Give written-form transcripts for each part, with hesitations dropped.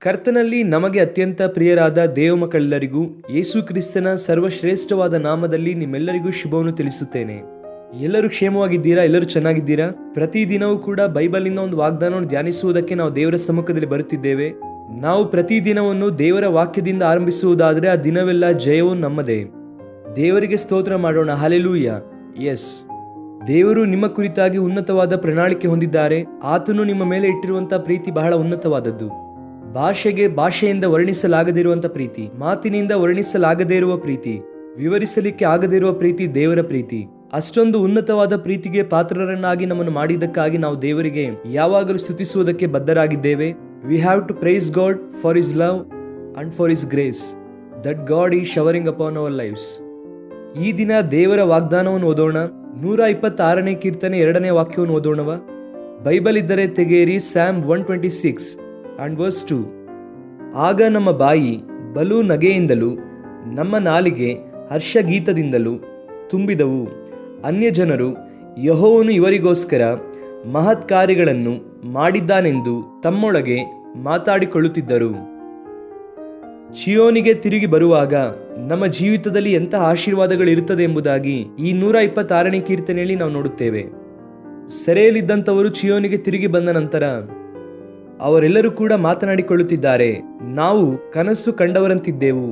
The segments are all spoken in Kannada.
ಕರ್ತನಲ್ಲಿ ನಮಗೆ ಅತ್ಯಂತ ಪ್ರಿಯರಾದ ದೇವಮಕ್ಕಳೆಲ್ಲರಿಗೂ ಯೇಸು ಕ್ರಿಸ್ತನ ಸರ್ವಶ್ರೇಷ್ಠವಾದ ನಾಮದಲ್ಲಿ ನಿಮ್ಮೆಲ್ಲರಿಗೂ ಶುಭವನ್ನು ತಿಳಿಸುತ್ತೇನೆ. ಎಲ್ಲರೂ ಕ್ಷೇಮವಾಗಿದ್ದೀರಾ? ಎಲ್ಲರೂ ಚೆನ್ನಾಗಿದ್ದೀರಾ? ಪ್ರತಿದಿನವೂ ಕೂಡ ಬೈಬಲಿಂದ ಒಂದು ವಾಗ್ದಾನವನ್ನು ಧ್ಯಾನಿಸುವುದಕ್ಕೆ ನಾವು ದೇವರ ಸಮ್ಮುಖದಲ್ಲಿ ಬರುತ್ತಿದ್ದೇವೆ. ನಾವು ಪ್ರತಿದಿನವನ್ನು ದೇವರ ವಾಕ್ಯದಿಂದ ಆರಂಭಿಸುವುದಾದರೆ ಆ ದಿನವೆಲ್ಲ ಜಯವು ನಮ್ಮದೇ. ದೇವರಿಗೆ ಸ್ತೋತ್ರ ಮಾಡೋಣ. ಹಲ್ಲೆಲೂಯಾ. ಎಸ್, ದೇವರು ನಿಮ್ಮ ಕುರಿತಾಗಿ ಉನ್ನತವಾದ ಪ್ರಣಾಳಿಕೆ ಹೊಂದಿದ್ದಾರೆ. ಆತನು ನಿಮ್ಮ ಮೇಲೆ ಇಟ್ಟಿರುವಂತಹ ಪ್ರೀತಿ ಬಹಳ ಉನ್ನತವಾದದ್ದು. ಭಾಷೆಯಿಂದ ವರ್ಣಿಸಲಾಗದಿರುವಂತ ಪ್ರೀತಿ, ಮಾತಿನಿಂದ ವರ್ಣಿಸಲಾಗದೇ ಇರುವ ಪ್ರೀತಿ, ವಿವರಿಸಲಿಕ್ಕೆ ಆಗದೇ ಇರುವ ಪ್ರೀತಿ ದೇವರ ಪ್ರೀತಿ. ಅಷ್ಟೊಂದು ಉನ್ನತವಾದ ಪ್ರೀತಿಗೆ ಪಾತ್ರರನ್ನಾಗಿ ನಮ್ಮನ್ನು ಮಾಡಿದ್ದಕ್ಕಾಗಿ ನಾವು ದೇವರಿಗೆ ಯಾವಾಗಲೂ ಸ್ತುತಿಸುವುದಕ್ಕೆ ಬದ್ಧರಾಗಿದ್ದೇವೆ. We have to praise God for his love and for his grace that God is showering upon our lives. ಈ ದಿನ ದೇವರ ವಾಗ್ದಾನವನ್ನು ಓದೋಣ. 126ನೇ ಕೀರ್ತನೆ 2ನೇ ವಾಕ್ಯವನ್ನು ಓದೋಣವ. ಬೈಬಲ್ ಇದ್ದರೆ ತೆಗೆಯಿರಿ. Sam 126 and verse 2. ಆಗ ನಮ್ಮ ಬಾಯಿ ಬಲು ನಗೆಯಿಂದಲೂ ನಮ್ಮ ನಾಲಿಗೆ ಹರ್ಷಗೀತದಿಂದಲೂ ತುಂಬಿದವು. ಅನ್ಯಜನರು ಯೆಹೋವನು ಇವರಿಗೋಸ್ಕರ ಮಹತ್ ಕಾರ್ಯಗಳನ್ನು ಮಾಡಿದ್ದಾನೆಂದು ತಮ್ಮೊಳಗೆ ಮಾತಾಡಿಕೊಳ್ಳುತ್ತಿದ್ದರು. ಚಿಯೋನಿಗೆ ತಿರುಗಿ ಬರುವಾಗ ನಮ್ಮ ಜೀವಿತದಲ್ಲಿ ಎಂತಹ ಆಶೀರ್ವಾದಗಳಿರುತ್ತದೆ ಎಂಬುದಾಗಿ ಈ 126ನೇ ಕೀರ್ತನೆಯಲ್ಲಿ ನಾವು ನೋಡುತ್ತೇವೆ. ಸೆರೆಯಲ್ಲಿದ್ದಂಥವರು ಚಿಯೋನಿಗೆ ತಿರುಗಿ ಬಂದ ನಂತರ ಅವರೆಲ್ಲರೂ ಕೂಡ ಮಾತನಾಡಿಕೊಳ್ಳುತ್ತಿದ್ದಾರೆ, ನಾವು ಕನಸು ಕಂಡವರಂತಿದ್ದೆವು.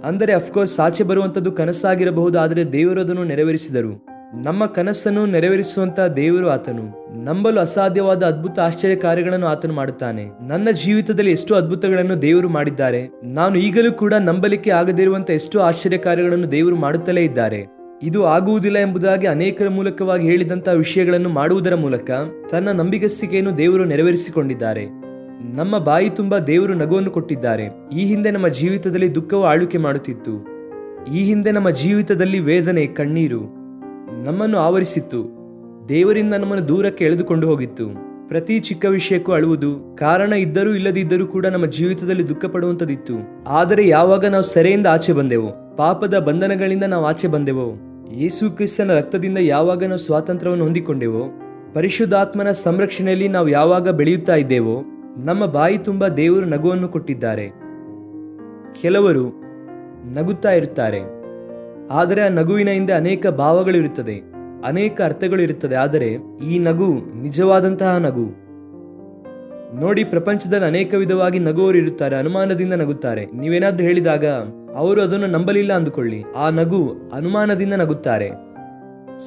ಅಂದರೆ ಅಫ್ಕೋರ್ಸ್ ಆಚೆ ಬರುವಂಥದ್ದು ಕನಸಾಗಿರಬಹುದು, ಆದರೆ ದೇವರು ಅದನ್ನು ನೆರವೇರಿಸಿದರು. ನಮ್ಮ ಕನಸನ್ನು ನೆರವೇರಿಸುವಂತ ದೇವರು ಆತನು. ನಂಬಲು ಅಸಾಧ್ಯವಾದ ಅದ್ಭುತ ಆಶ್ಚರ್ಯ ಕಾರ್ಯಗಳನ್ನು ಆತನು ಮಾಡುತ್ತಾನೆ. ನನ್ನ ಜೀವಿತದಲ್ಲಿ ಎಷ್ಟು ಅದ್ಭುತಗಳನ್ನು ದೇವರು ಮಾಡಿದ್ದಾರೆ. ನಾನು ಈಗಲೂ ಕೂಡ ನಂಬಲಿಕ್ಕೆ ಆಗದಿರುವಂತ ಎಷ್ಟು ಆಶ್ಚರ್ಯ ಕಾರ್ಯಗಳನ್ನು ದೇವರು ಮಾಡುತ್ತಲೇ ಇದ್ದಾರೆ. ಇದು ಆಗುವುದಿಲ್ಲ ಎಂಬುದಾಗಿ ಅನೇಕರ ಮೂಲಕವಾಗಿ ಹೇಳಿದಂತಹ ವಿಷಯಗಳನ್ನು ಮಾಡುವುದರ ಮೂಲಕ ತನ್ನ ನಂಬಿಗಸ್ತಿಕೆಯನ್ನು ದೇವರು ನೆರವೇರಿಸಿಕೊಂಡಿದ್ದಾರೆ. ನಮ್ಮ ಬಾಯಿ ತುಂಬ ದೇವರು ನಗುವನ್ನು ಕೊಟ್ಟಿದ್ದಾರೆ. ಈ ಹಿಂದೆ ನಮ್ಮ ಜೀವಿತದಲ್ಲಿ ದುಃಖವು ಆಳ್ವಿಕೆ ಮಾಡುತ್ತಿತ್ತು. ಈ ಹಿಂದೆ ನಮ್ಮ ಜೀವಿತದಲ್ಲಿ ವೇದನೆ, ಕಣ್ಣೀರು ನಮ್ಮನ್ನು ಆವರಿಸಿತ್ತು. ದೇವರಿಂದ ನಮ್ಮನ್ನು ದೂರಕ್ಕೆ ಎಳೆದುಕೊಂಡು ಹೋಗಿತ್ತು. ಪ್ರತಿ ಚಿಕ್ಕ ವಿಷಯಕ್ಕೂ ಅಳುವುದು, ಕಾರಣ ಇದ್ದರೂ ಇಲ್ಲದಿದ್ದರೂ ಕೂಡ ನಮ್ಮ ಜೀವಿತದಲ್ಲಿ ದುಃಖ ಪಡುವಂಥದ್ದಿತ್ತು. ಆದರೆ ಯಾವಾಗ ನಾವು ಸೆರೆಯಿಂದ ಆಚೆ ಬಂದೆವೋ, ಪಾಪದ ಬಂಧನಗಳಿಂದ ನಾವು ಆಚೆ ಬಂದೆವೋ, ಯೇಸು ಕ್ರಿಸ್ತನ ರಕ್ತದಿಂದ ಯಾವಾಗ ನಾವು ಸ್ವಾತಂತ್ರ್ಯವನ್ನು ಹೊಂದಿಕೊಂಡೆವೋ, ಪರಿಶುದ್ಧಾತ್ಮನ ಸಂರಕ್ಷಣೆಯಲ್ಲಿ ನಾವು ಯಾವಾಗ ಬೆಳೆಯುತ್ತಾ ಇದ್ದೇವೋ, ನಮ್ಮ ಬಾಯಿ ತುಂಬ ದೇವರು ನಗುವನ್ನು ಕೊಟ್ಟಿದ್ದಾರೆ. ಕೆಲವರು ನಗುತ್ತಾ ಇರುತ್ತಾರೆ, ಆದರೆ ಆ ನಗುವಿನ ಹಿಂದೆ ಅನೇಕ ಭಾವಗಳಿರುತ್ತದೆ, ಅನೇಕ ಅರ್ಥಗಳು ಇರುತ್ತದೆ. ಆದರೆ ಈ ನಗು ನಿಜವಾದಂತಹ ನಗು. ನೋಡಿ, ಪ್ರಪಂಚದಲ್ಲಿ ಅನೇಕ ವಿಧವಾಗಿ ನಗುವವರು ಇರುತ್ತಾರೆ. ಅನುಮಾನದಿಂದ ನಗುತ್ತಾರೆ. ನೀವೇನಾದ್ರೂ ಹೇಳಿದಾಗ ಅವರು ಅದನ್ನು ನಂಬಲಿಲ್ಲ ಅಂದುಕೊಳ್ಳಿ, ಆ ನಗು ಅನುಮಾನದಿಂದ ನಗುತ್ತಾರೆ.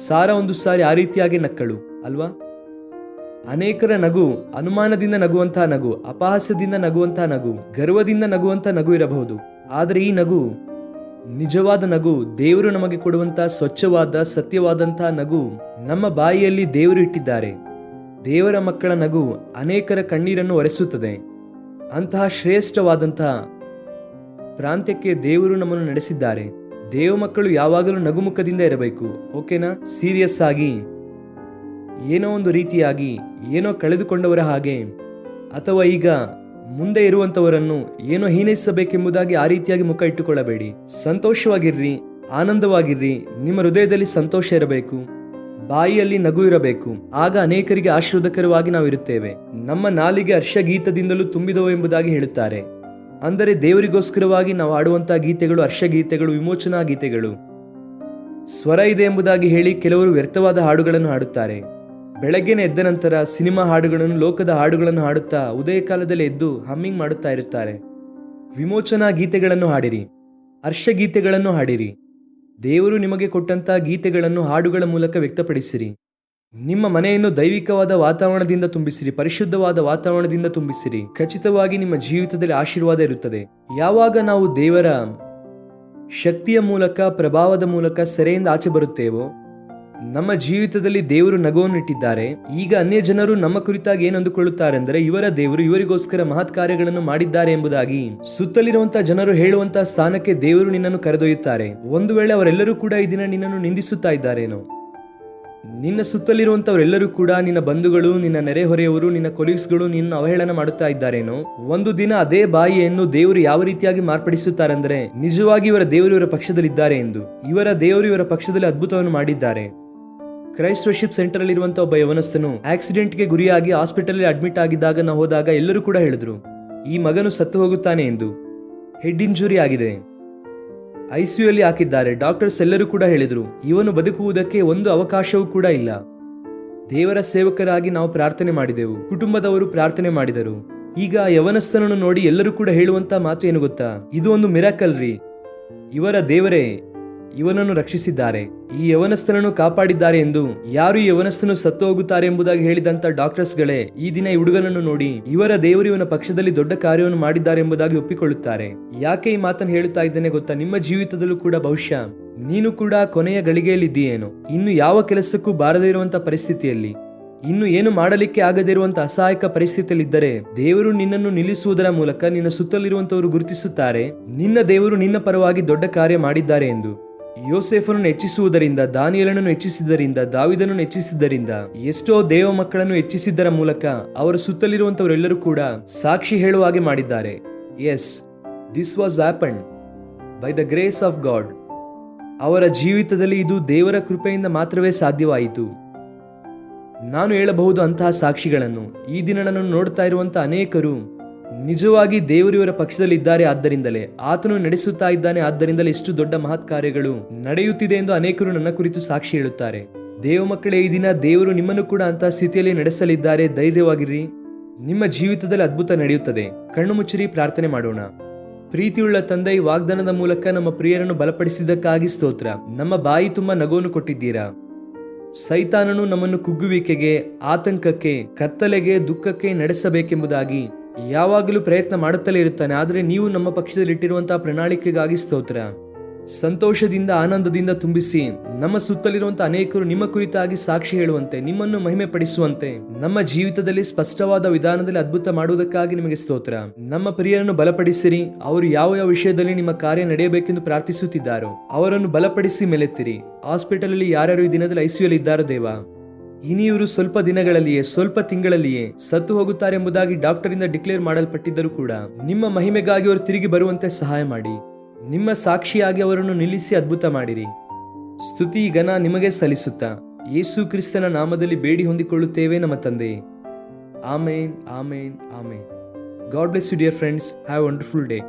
ಸಾರ ಒಂದು ಸಾರಿ ಆ ರೀತಿಯಾಗಿ ನಕ್ಕಳು ಅಲ್ವಾ? ಅನೇಕರ ನಗು ಅನುಮಾನದಿಂದ ನಗುವಂತಹ ನಗು, ಅಪಹಾಸ್ಯದಿಂದ ನಗುವಂತಹ ನಗು, ಗರ್ವದಿಂದ ನಗುವಂತಹ ನಗು ಇರಬಹುದು. ಆದರೆ ಈ ನಗು ನಿಜವಾದ ನಗು, ದೇವರು ನಮಗೆ ಕೊಡುವಂತಹ ಸ್ವಚ್ಛವಾದ ಸತ್ಯವಾದಂತಹ ನಗು ನಮ್ಮ ಬಾಯಿಯಲ್ಲಿ ದೇವರು ಇಟ್ಟಿದ್ದಾರೆ. ದೇವರ ಮಕ್ಕಳ ನಗು ಅನೇಕರ ಕಣ್ಣೀರನ್ನು ಒರೆಸುತ್ತದೆ. ಅಂತಹ ಶ್ರೇಷ್ಠವಾದಂತಹ ಪ್ರಾಂತ್ಯಕ್ಕೆ ದೇವರು ನಮ್ಮನ್ನು ನಡೆಸಿದ್ದಾರೆ. ದೇವ ಮಕ್ಕಳು ಯಾವಾಗಲೂ ನಗುಮುಖದಿಂದ ಇರಬೇಕು. ಓಕೆನಾ? ಸೀರಿಯಸ್ ಆಗಿ, ಏನೋ ಒಂದು ರೀತಿಯಾಗಿ, ಏನೋ ಕಳೆದುಕೊಂಡವರ ಹಾಗೆ, ಅಥವಾ ಈಗ ಮುಂದೆ ಇರುವಂತವರನ್ನು ಏನೋ ಹೀನೈಸಬೇಕೆಂಬುದಾಗಿ ಆ ರೀತಿಯಾಗಿ ಮುಖ ಇಟ್ಟುಕೊಳ್ಳಬೇಡಿ. ಸಂತೋಷವಾಗಿರ್ರಿ, ಆನಂದವಾಗಿರ್ರಿ. ನಿಮ್ಮ ಹೃದಯದಲ್ಲಿ ಸಂತೋಷ ಇರಬೇಕು, ಬಾಯಿಯಲ್ಲಿ ನಗು ಇರಬೇಕು. ಆಗ ಅನೇಕರಿಗೆ ಆಶೀರ್ವಾದಕರವಾಗಿ ನಾವು ಇರುತ್ತೇವೆ. ನಮ್ಮ ನಾಲಿಗೆ ಹರ್ಷಗೀತದಿಂದಲೂ ತುಂಬಿದವು ಎಂಬುದಾಗಿ ಹೇಳುತ್ತಾರೆ. ಅಂದರೆ ದೇವರಿಗೋಸ್ಕರವಾಗಿ ನಾವು ಆಡುವಂತಹ ಗೀತೆಗಳು ಹರ್ಷಗೀತೆಗಳು, ವಿಮೋಚನಾ ಗೀತೆಗಳು. ಸ್ವರ ಇದೆ ಎಂಬುದಾಗಿ ಹೇಳಿ ಕೆಲವರು ವ್ಯರ್ಥವಾದ ಹಾಡುಗಳನ್ನು ಹಾಡುತ್ತಾರೆ. ಬೆಳಗ್ಗೆನೆ ಎದ್ದ ನಂತರ ಸಿನಿಮಾ ಹಾಡುಗಳನ್ನು, ಲೋಕದ ಹಾಡುಗಳನ್ನು ಹಾಡುತ್ತಾ ಉದಯ ಕಾಲದಲ್ಲಿ ಎದ್ದು ಹಮ್ಮಿಂಗ್ ಮಾಡುತ್ತಾ ಇರುತ್ತಾರೆ. ವಿಮೋಚನಾ ಗೀತೆಗಳನ್ನು ಹಾಡಿರಿ, ಹರ್ಷಗೀತೆಗಳನ್ನು ಹಾಡಿರಿ. ದೇವರು ನಿಮಗೆ ಕೊಟ್ಟಂತಹ ಗೀತೆಗಳನ್ನು ಹಾಡುಗಳ ಮೂಲಕ ವ್ಯಕ್ತಪಡಿಸಿರಿ. ನಿಮ್ಮ ಮನೆಯನ್ನು ದೈವಿಕವಾದ ವಾತಾವರಣದಿಂದ ತುಂಬಿಸಿರಿ, ಪರಿಶುದ್ಧವಾದ ವಾತಾವರಣದಿಂದ ತುಂಬಿಸಿರಿ. ಖಚಿತವಾಗಿ ನಿಮ್ಮ ಜೀವಿತದಲ್ಲಿ ಆಶೀರ್ವಾದ ಇರುತ್ತದೆ. ಯಾವಾಗ ನಾವು ದೇವರ ಶಕ್ತಿಯ ಮೂಲಕ, ಪ್ರಭಾವದ ಮೂಲಕ ಸೆರೆಯಿಂದ ಆಚೆ ಬರುತ್ತೇವೋ, ನಮ್ಮ ಜೀವಿತದಲ್ಲಿ ದೇವರು ನಗುವನ್ನು ಇಟ್ಟಿದ್ದಾರೆ. ಈಗ ಅನ್ಯ ಜನರು ನಮ್ಮ ಕುರಿತಾಗಿ ಏನು ಅಂದುಕೊಳ್ಳುತ್ತಾರೆ ಅಂದರೆ, ಇವರ ದೇವರು ಇವರಿಗೋಸ್ಕರ ಮಹತ್ ಕಾರ್ಯಗಳನ್ನು ಮಾಡಿದ್ದಾರೆ ಎಂಬುದಾಗಿ ಸುತ್ತಲಿರುವಂತಹ ಜನರು ಹೇಳುವಂತಹ ಸ್ಥಾನಕ್ಕೆ ದೇವರು ನಿನ್ನನ್ನು ಕರೆದೊಯ್ಯುತ್ತಾರೆ. ಒಂದು ವೇಳೆ ಅವರೆಲ್ಲರೂ ಕೂಡ ಈ ದಿನ ನಿನ್ನನ್ನು ನಿಂದಿಸುತ್ತಾ ಇದ್ದಾರೇನೋ, ನಿನ್ನ ಸುತ್ತಲಿರುವಂತವರೆಲ್ಲರೂ ಕೂಡ, ನಿನ್ನ ಬಂಧುಗಳು, ನಿನ್ನ ನೆರೆಹೊರೆಯವರು, ನಿನ್ನ ಕೊಲೀಗ್ಸ್ಗಳು ನಿನ್ನ ಅವಹೇಳನ ಮಾಡುತ್ತಾ ಇದ್ದಾರೇನೋ, ಒಂದು ದಿನ ಅದೇ ಬಾಯಿಯನ್ನು ದೇವರು ಯಾವ ರೀತಿಯಾಗಿ ಮಾರ್ಪಡಿಸುತ್ತಾರೆಂದರೆ, ನಿಜವಾಗಿ ಇವರ ದೇವರು ಇವರ ಪಕ್ಷದಲ್ಲಿದ್ದಾರೆ ಎಂದು. ಇವರ ದೇವರು ಇವರ ಪಕ್ಷದಲ್ಲಿ ಅದ್ಭುತವನ್ನು ಮಾಡಿದ್ದಾರೆ. ಕ್ರೈಸ್ಟ್ ವರ್ಷಿಪ್ ಸೆಂಟರ್ ಅಲ್ಲಿ ಇರುವಂತಹ ಒಬ್ಬ ಯವನಸ್ಥನು ಆಕ್ಸಿಡೆಂಟ್ಗೆ ಗುರಿಯಾಗಿ ಹಾಸ್ಪಿಟಲ್ ಅಡ್ಮಿಟ್ ಆಗಿದ್ದಾಗ ನಾವು ಹೋದಾಗ ಎಲ್ಲರೂ ಕೂಡ ಹೇಳಿದ್ರು, ಈ ಮಗನು ಸತ್ತು ಹೋಗುತ್ತಾನೆ ಎಂದು. ಹೆಡ್ ಇಂಜುರಿ ಆಗಿದೆ, ICU ಅಲ್ಲಿ ಹಾಕಿದ್ದಾರೆ. ಡಾಕ್ಟರ್ಸ್ ಎಲ್ಲರೂ ಕೂಡ ಹೇಳಿದ್ರು, ಇವನು ಬದುಕುವುದಕ್ಕೆ ಒಂದು ಅವಕಾಶವೂ ಕೂಡ ಇಲ್ಲ. ದೇವರ ಸೇವಕರಾಗಿ ನಾವು ಪ್ರಾರ್ಥನೆ ಮಾಡಿದೆವು, ಕುಟುಂಬದವರು ಪ್ರಾರ್ಥನೆ ಮಾಡಿದರು. ಈಗ ಯವನಸ್ಥನನ್ನು ನೋಡಿ ಎಲ್ಲರೂ ಕೂಡ ಹೇಳುವಂತ ಮಾತು ಏನು ಗೊತ್ತಾ, ಇದು ಒಂದು ಮಿರಾಕಲ್ ರೀ, ಇವರ ದೇವರೇ ಇವನನ್ನು ರಕ್ಷಿಸಿದ್ದಾರೆ, ಈ ಯವನಸ್ಥನನ್ನು ಕಾಪಾಡಿದ್ದಾರೆ ಎಂದು ಯಾರು ಈ ಯವನಸ್ಥನು ಸತ್ತು ಹೋಗುತ್ತಾರೆ ಎಂಬುದಾಗಿ ಹೇಳಿದಂತ ಡಾಕ್ಟರ್ಸ್ಗಳೇ ಈ ದಿನ ಈ ಹುಡುಗನನ್ನು ನೋಡಿ ಇವರ ದೇವರು ಇವನ ಪಕ್ಷದಲ್ಲಿ ದೊಡ್ಡ ಕಾರ್ಯವನ್ನು ಮಾಡಿದ್ದಾರೆ ಎಂಬುದಾಗಿ ಒಪ್ಪಿಕೊಳ್ಳುತ್ತಾರೆ. ಯಾಕೆ ಈ ಮಾತನ್ನು ಹೇಳುತ್ತಾ ಇದ್ದೇನೆ ಗೊತ್ತಾ, ನಿಮ್ಮ ಜೀವಿತದಲ್ಲೂ ಕೂಡ ಬಹುಶಃ ನೀನು ಕೂಡ ಕೊನೆಯ ಗಳಿಗೆಯಲ್ಲಿದ್ದೀಯೇನೋ, ಇನ್ನು ಯಾವ ಕೆಲಸಕ್ಕೂ ಬಾರದೇ ಇರುವಂತ ಪರಿಸ್ಥಿತಿಯಲ್ಲಿ, ಇನ್ನು ಏನು ಮಾಡಲಿಕ್ಕೆ ಆಗದಿರುವಂತ ಅಸಹಾಯಕ ಪರಿಸ್ಥಿತಿಯಲ್ಲಿದ್ದರೆ ದೇವರು ನಿನ್ನನ್ನು ನಿಲ್ಲಿಸುವುದರ ಮೂಲಕ ನಿನ್ನ ಸುತ್ತಲಿರುವಂತವರು ಗುರುತಿಸುತ್ತಾರೆ, ನಿನ್ನ ದೇವರು ನಿನ್ನ ಪರವಾಗಿ ದೊಡ್ಡ ಕಾರ್ಯ ಮಾಡಿದ್ದಾರೆ ಎಂದು. ಯೋಸೇಫನನ್ನು ಹೆಚ್ಚಿಸುವುದರಿಂದ, ದಾನಿಯೇಲನನ್ನು ಹೆಚ್ಚಿಸಿದ್ದರಿಂದ, ದಾವಿದನನ್ನು ಹೆಚ್ಚಿಸಿದ್ದರಿಂದ, ಎಷ್ಟೋ ದೇವ ಮಕ್ಕಳನ್ನು ಹೆಚ್ಚಿಸಿದ್ದರ ಮೂಲಕ ಅವರ ಸುತ್ತಲಿರುವಂತವರೆಲ್ಲರೂ ಕೂಡ ಸಾಕ್ಷಿ ಹೇಳುವ ಹಾಗೆ ಮಾಡಿದ್ದಾರೆ. Yes, this was happened by the grace of God. ಅವರ ಜೀವಿತದಲ್ಲಿ ಇದು ದೇವರ ಕೃಪೆಯಿಂದ ಮಾತ್ರವೇ ಸಾಧ್ಯವಾಯಿತು. ನಾನು ಹೇಳಬಹುದು ಅಂತಹ ಸಾಕ್ಷಿಗಳನ್ನು. ಈ ದಿನ ನನ್ನನ್ನು ನೋಡ್ತಾ ಇರುವಂತಹ ಅನೇಕರು ನಿಜವಾಗಿ ದೇವರು ಇವರ ಪಕ್ಷದಲ್ಲಿದ್ದಾರೆ, ಆದ್ದರಿಂದಲೇ ಆತನು ನಡೆಸುತ್ತಾ ಇದ್ದಾನೆ, ಆದ್ದರಿಂದಲೇ ಇಷ್ಟು ದೊಡ್ಡ ಮಹತ್ ಕಾರ್ಯಗಳು ನಡೆಯುತ್ತಿದೆ ಎಂದು ಅನೇಕರು ನನ್ನ ಕುರಿತು ಸಾಕ್ಷಿ ಹೇಳುತ್ತಾರೆ. ದೇವ ಮಕ್ಕಳೇ, ಈ ದಿನ ದೇವರು ನಿಮ್ಮನ್ನು ಕೂಡ ಅಂತಹ ಸ್ಥಿತಿಯಲ್ಲಿ ನಡೆಸಲಿದ್ದಾರೆ. ಧೈರ್ಯವಾಗಿರಿ, ನಿಮ್ಮ ಜೀವಿತದಲ್ಲಿ ಅದ್ಭುತ ನಡೆಯುತ್ತದೆ. ಕಣ್ಣು ಮುಚ್ಚಿರಿ, ಪ್ರಾರ್ಥನೆ ಮಾಡೋಣ. ಪ್ರೀತಿಯುಳ್ಳ ತಂದೆ, ಈ ವಾಗ್ದಾನದ ಮೂಲಕ ನಮ್ಮ ಪ್ರಿಯರನ್ನು ಬಲಪಡಿಸಿದ್ದಕ್ಕಾಗಿ ಸ್ತೋತ್ರ. ನಮ್ಮ ಬಾಯಿ ತುಂಬ ನಗುವನ್ನು ಕೊಟ್ಟಿದ್ದೀರಾ. ಸೈತಾನನು ನಮ್ಮನ್ನು ಕುಗ್ಗುವಿಕೆಗೆ, ಆತಂಕಕ್ಕೆ, ಕತ್ತಲೆಗೆ, ದುಃಖಕ್ಕೆ ನಡೆಸಬೇಕೆಂಬುದಾಗಿ ಯಾವಾಗಲೂ ಪ್ರಯತ್ನ ಮಾಡುತ್ತಲೇ ಇರುತ್ತಾನೆ. ಆದರೆ ನೀವು ನಮ್ಮ ಪಕ್ಷದಲ್ಲಿಟ್ಟಿರುವಂತಹ ಪ್ರಣಾಳಿಕೆಗಾಗಿ ಸ್ತೋತ್ರ. ಸಂತೋಷದಿಂದ, ಆನಂದದಿಂದ ತುಂಬಿಸಿ ನಮ್ಮ ಸುತ್ತಲಿರುವಂತಹ ಅನೇಕರು ನಿಮ್ಮ ಕುರಿತಾಗಿ ಸಾಕ್ಷಿ ಹೇಳುವಂತೆ, ನಿಮ್ಮನ್ನು ಮಹಿಮೆ ಪಡಿಸುವಂತೆ, ನಮ್ಮ ಜೀವಿತದಲ್ಲಿ ಸ್ಪಷ್ಟವಾದ ವಿಧಾನದಲ್ಲಿ ಅದ್ಭುತ ಮಾಡುವುದಕ್ಕಾಗಿ ನಿಮಗೆ ಸ್ತೋತ್ರ. ನಮ್ಮ ಪ್ರಿಯರನ್ನು ಬಲಪಡಿಸಿರಿ. ಅವರು ಯಾವ ಯಾವ ವಿಷಯದಲ್ಲಿ ನಿಮ್ಮ ಕಾರ್ಯ ನಡೆಯಬೇಕೆಂದು ಪ್ರಾರ್ಥಿಸುತ್ತಿದ್ದಾರೋ ಅವರನ್ನು ಬಲಪಡಿಸಿ ಮೇಲೆತ್ತಿರಿ. ಹಾಸ್ಪಿಟಲ್ ಅಲ್ಲಿ ಯಾರ್ಯಾರು ಈ ದಿನದಲ್ಲಿ ICU ಅಲ್ಲಿ ಇದ್ದಾರೋ ದೇವ, ಇನಿಯವರು ಸ್ವಲ್ಪ ದಿನಗಳಲ್ಲಿಯೇ, ಸ್ವಲ್ಪ ತಿಂಗಳಲ್ಲಿಯೇ ಸತ್ತು ಹೋಗುತ್ತಾರೆ ಎಂಬುದಾಗಿ ಡಾಕ್ಟರಿಂದ ಡಿಕ್ಲೇರ್ ಮಾಡಲ್ಪಟ್ಟಿದ್ದರೂ ಕೂಡ ನಿಮ್ಮ ಮಹಿಮೆಗಾಗಿ ಅವರು ತಿರುಗಿ ಬರುವಂತೆ ಸಹಾಯ ಮಾಡಿ. ನಿಮ್ಮ ಸಾಕ್ಷಿಯಾಗಿ ಅವರನ್ನು ನಿಲ್ಲಿಸಿ ಅದ್ಭುತ ಮಾಡಿರಿ. ಸ್ತುತಿ ಘನ ನಿಮಗೆ ಸಲ್ಲಿಸುತ್ತಾ ಯೇಸು ಕ್ರಿಸ್ತನ ನಾಮದಲ್ಲಿ ಬೇಡಿ ಹೊಂದಿಕೊಳ್ಳುತ್ತೇವೆ ನಮ್ಮ ತಂದೆ. Amen, amen, amen. God bless you dear friends. Have a wonderful day.